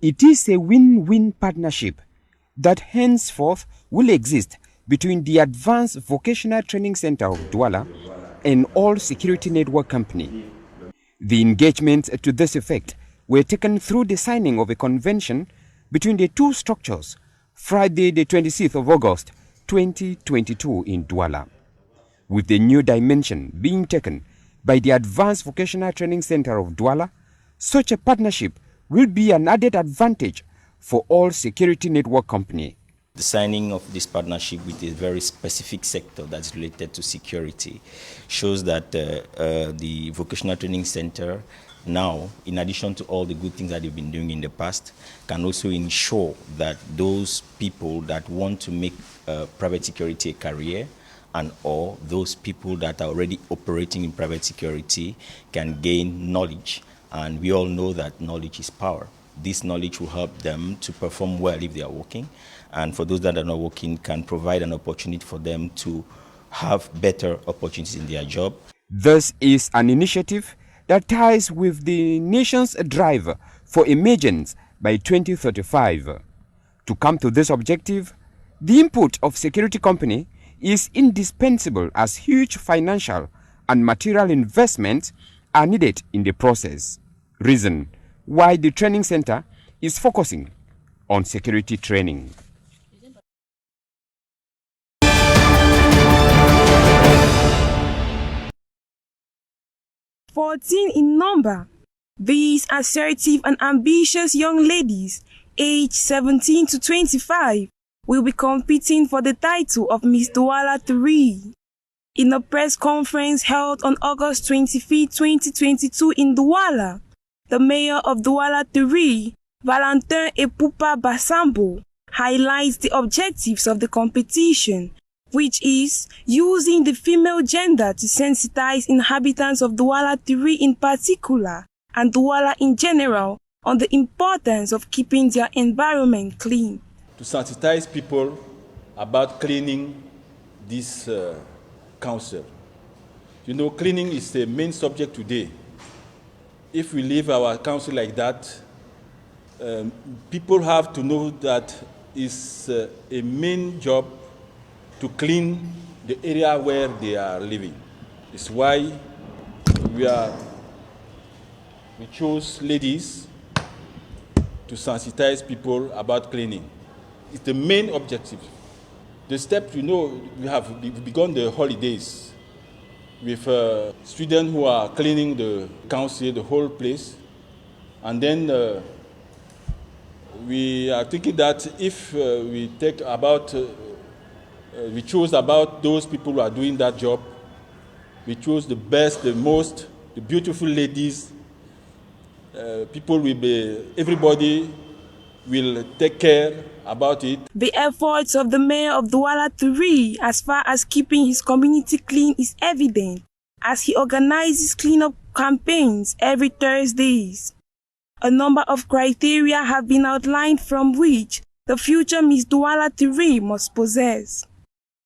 It is a win-win partnership that henceforth will exist between the Advanced Vocational Training Center of Douala and All Security Network Company. The engagements to this effect were taken through the signing of a convention between the two structures Friday the 26th of August 2022 in Douala, with the new dimension being taken by the Advanced Vocational Training Center of Douala. Such a partnership will be an added advantage for All Security Network Company. The signing of this partnership with a very specific sector that's related to security shows that the Vocational Training Center now, in addition to all the good things that they've been doing in the past, can also ensure that those people that want to make private security a career and or those people that are already operating in private security can gain knowledge. And we all know that knowledge is power. This knowledge will help them to perform well if they are working. And for those that are not working, can provide an opportunity for them to have better opportunities in their job. This is an initiative that ties with the nation's drive for emergence by 2035. To come to this objective, the input of security company is indispensable, as huge financial and material investments are needed in the process. Reason why the training center is focusing on security training. "14 in number, these assertive and ambitious young ladies, aged 17 to 25, will be competing for the title of Miss Douala 3. In a press conference held on August 25, 2022 in Douala, the mayor of Douala 3, Valentin Epupa Basambo, highlights the objectives of the competition, which is using the female gender to sensitize inhabitants of Douala 3 in particular and Douala in general on the importance of keeping their environment clean. To sensitize people about cleaning this council. You know, cleaning is the main subject today. If we leave our council like that, people have to know that it's a main job to clean the area where they are living. It's why we chose ladies to sensitize people about cleaning. It's the main objective. The step, you know, we've begun the holidays with students who are cleaning the council, the whole place. And then we are thinking that if we take about we choose about those people who are doing that job. We choose the best, the most, the beautiful ladies. Everybody will take care about it. The efforts of the mayor of Douala 3 as far as keeping his community clean is evident, as he organizes cleanup campaigns every Thursdays. A number of criteria have been outlined from which the future Miss Douala 3 must possess.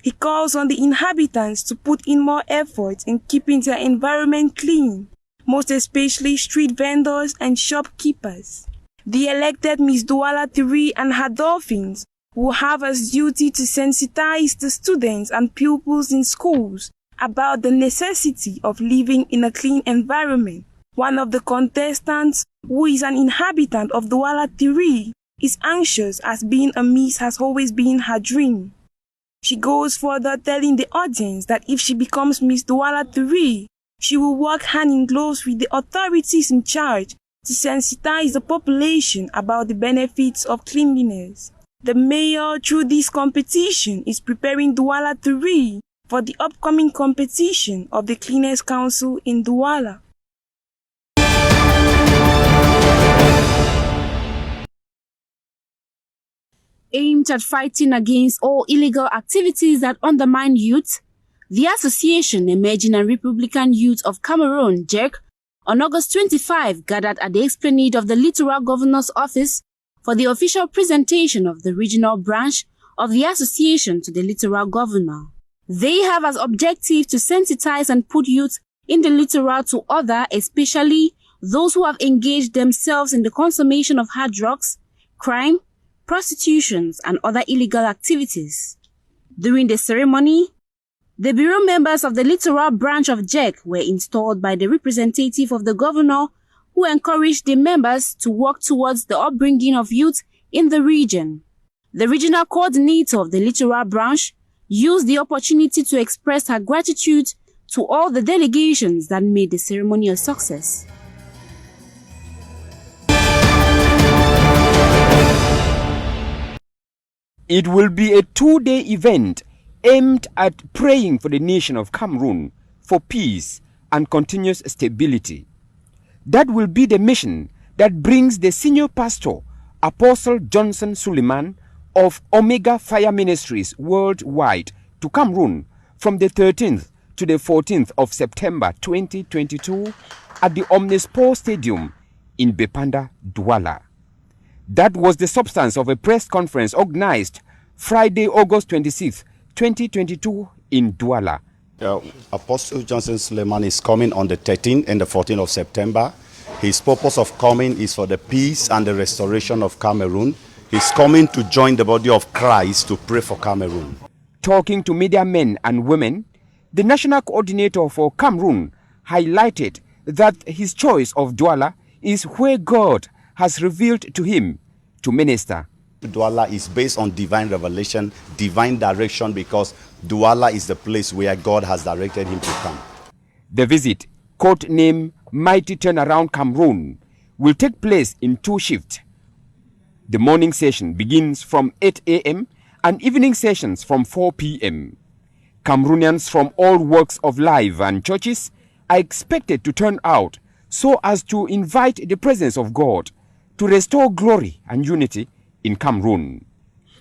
He calls on the inhabitants to put in more effort in keeping their environment clean, most especially street vendors and shopkeepers. The elected Miss Douala 3 and her dolphins will have as duty to sensitize the students and pupils in schools about the necessity of living in a clean environment. One of the contestants, who is an inhabitant of Douala 3, is anxious, as being a Miss has always been her dream. She goes further, telling the audience that if she becomes Miss Douala 3, she will work hand in glove with the authorities in charge to sensitize the population about the benefits of cleanliness. The mayor, through this competition, is preparing Douala 3 for the upcoming competition of the Cleanest Council in Douala. Aimed at fighting against all illegal activities that undermine youth, the Association Emerging and Republican Youth of Cameroon, JEC, on August 25 gathered at the Esplanade of the Littoral Governor's Office for the official presentation of the regional branch of the association to the Littoral Governor. They have as objective to sensitize and put youth in the littoral to other, especially those who have engaged themselves in the consummation of hard drugs, crime, prostitution, and other illegal activities. During the ceremony, the bureau members of the littoral branch of JEC were installed by the representative of the governor, who encouraged the members to work towards the upbringing of youth in the region. The regional coordinator of the littoral branch used the opportunity to express her gratitude to all the delegations that made the ceremony a success. It will be a 2-day event aimed at praying for the nation of Cameroon for peace and continuous stability. That will be the mission that brings the senior pastor, Apostle Johnson Suleiman of Omega Fire Ministries worldwide to Cameroon from the 13th to the 14th of September 2022 at the Omnisport Stadium in Bepanda, Douala. That was the substance of a press conference organized Friday, August 26, 2022 in Douala. Apostle Johnson Suleiman is coming on the 13th and the 14th of September. His purpose of coming is for the peace and the restoration of Cameroon. He's coming to join the body of Crise to pray for Cameroon. Talking to media men and women, the national coordinator for Cameroon highlighted that his choice of Douala is where God has revealed to him to minister. Douala is based on divine revelation, divine direction, because Douala is the place where God has directed him to come. The visit, codenamed Mighty Turnaround Cameroon, will take place in 2 shifts. The morning session begins from 8 a.m. and evening sessions from 4 p.m. Cameroonians from all walks of life and churches are expected to turn out so as to invite the presence of God to restore glory and unity in Cameroon.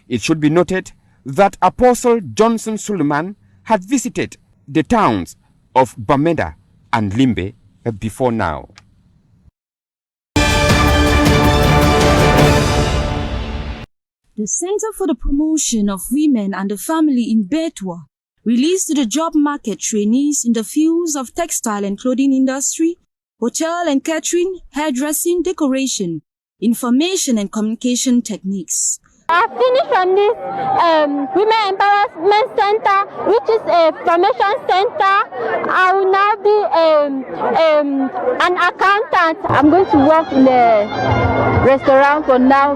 It should be noted that Apostle Johnson Suleiman had visited the towns of Bamenda and Limbe before now. The Center for the Promotion of Women and the Family in Betwa released to the job market trainees in the fields of textile and clothing industry, hotel and catering, hairdressing, decoration, information and communication techniques. I finished from this Women Empowerment Center, which is a formation center. I will now be an accountant. I'm going to work in a restaurant for now,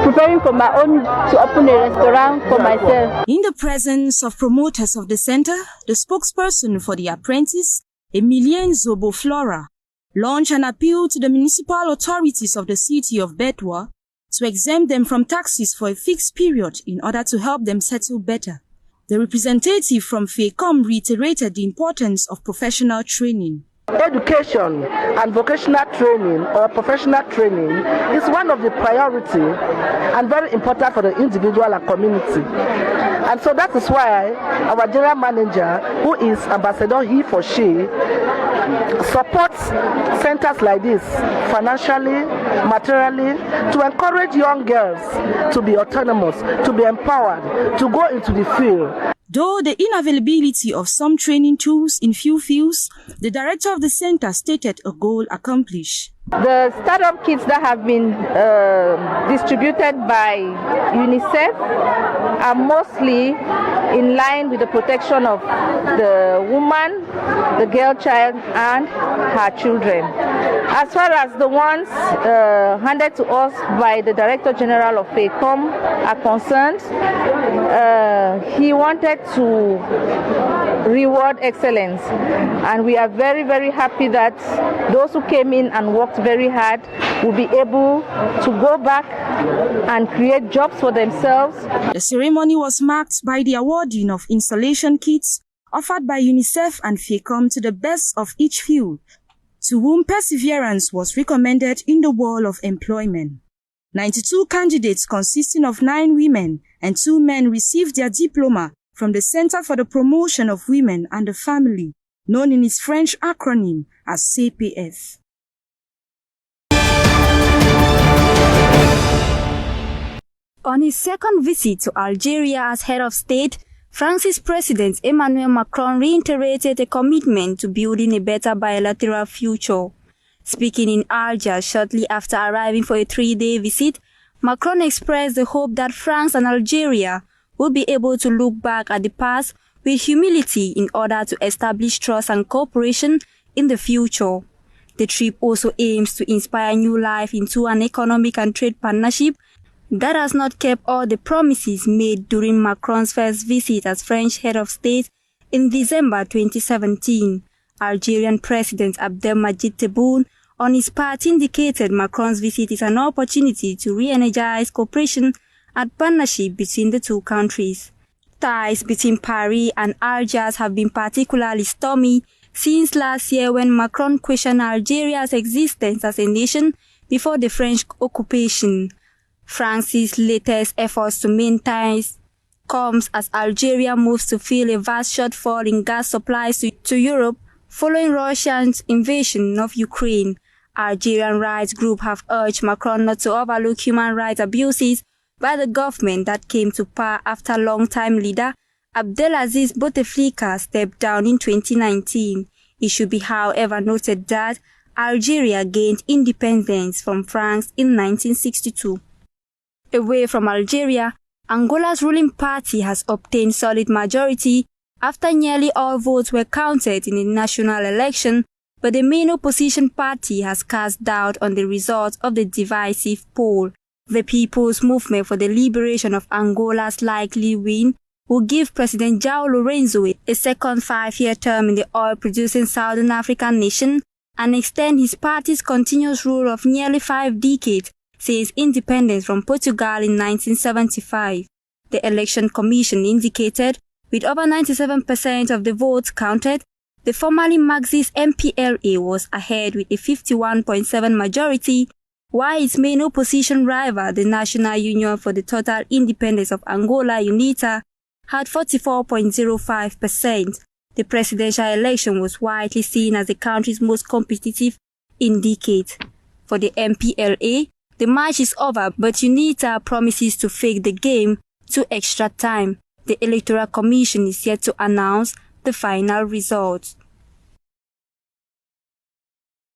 preparing for my own to open a restaurant for myself. In the presence of promoters of the center, the spokesperson for the apprentice, Emilien Zobo Flora, launched an appeal to the municipal authorities of the city of Betwa to exempt them from taxes for a fixed period in order to help them settle better. The representative from Fcfa reiterated the importance of professional training. Education and vocational training or professional training is one of the priority and very important for the individual and community. And so that is why our general manager, who is Ambassador he for she, supports centers like this financially, materially, to encourage young girls to be autonomous, to be empowered, to go into the field. Though the inavailability of some training tools in few fields, the director of the center stated a goal accomplished. The startup kits that have been distributed by UNICEF are mostly in line with the protection of the woman, the girl child, and her children. As far as the ones handed to us by the Director General of Fcfa are concerned, he wanted to reward excellence, and we are very, very happy that those who came in and worked very hard will be able to go back and create jobs for themselves. The ceremony was marked by the awarding of installation kits offered by UNICEF and Fcfa to the best of each field, to whom perseverance was recommended in the world of employment. 92 candidates consisting of 9 women and 2 men received their diploma from the Center for the Promotion of Women and the Family, known in its French acronym as CPF. On his second visit to Algeria as head of state, France's President Emmanuel Macron reiterated a commitment to building a better bilateral future. Speaking in Algiers shortly after arriving for a 3-day visit, Macron expressed the hope that France and Algeria will be able to look back at the past with humility in order to establish trust and cooperation in the future. The trip also aims to inspire new life into an economic and trade partnership that has not kept all the promises made during Macron's first visit as French head of state in December 2017. Algerian President Abdelmadjid Tebboune, on his part, indicated Macron's visit is an opportunity to re-energize cooperation and partnership between the two countries. Ties between Paris and Algiers have been particularly stormy since last year when Macron questioned Algeria's existence as a nation before the French occupation. France's latest efforts to maintain ties comes as Algeria moves to fill a vast shortfall in gas supplies to Europe following Russia's invasion of Ukraine. Algerian rights groups have urged Macron not to overlook human rights abuses by the government that came to power after longtime leader Abdelaziz Bouteflika stepped down in 2019. It should be, however, noted that Algeria gained independence from France in 1962. Away from Algeria, Angola's ruling party has obtained solid majority after nearly all votes were counted in the national election, but the main opposition party has cast doubt on the results of the divisive poll. The People's Movement for the Liberation of Angola's likely win will give President João Lourenço a second 5-year term in the oil-producing Southern African nation and extend his party's continuous rule of nearly 5 decades since independence from Portugal in 1975. The Election Commission indicated, with over 97% of the votes counted, the formerly Marxist MPLA was ahead with a 51.7 majority, while its main opposition rival, the National Union for the Total Independence of Angola, UNITA, had 44.05%. The presidential election was widely seen as the country's most competitive in decades. For the MPLA, the match is over, but UNITA promises to fake the game to extra time. The Electoral Commission is yet to announce the final results.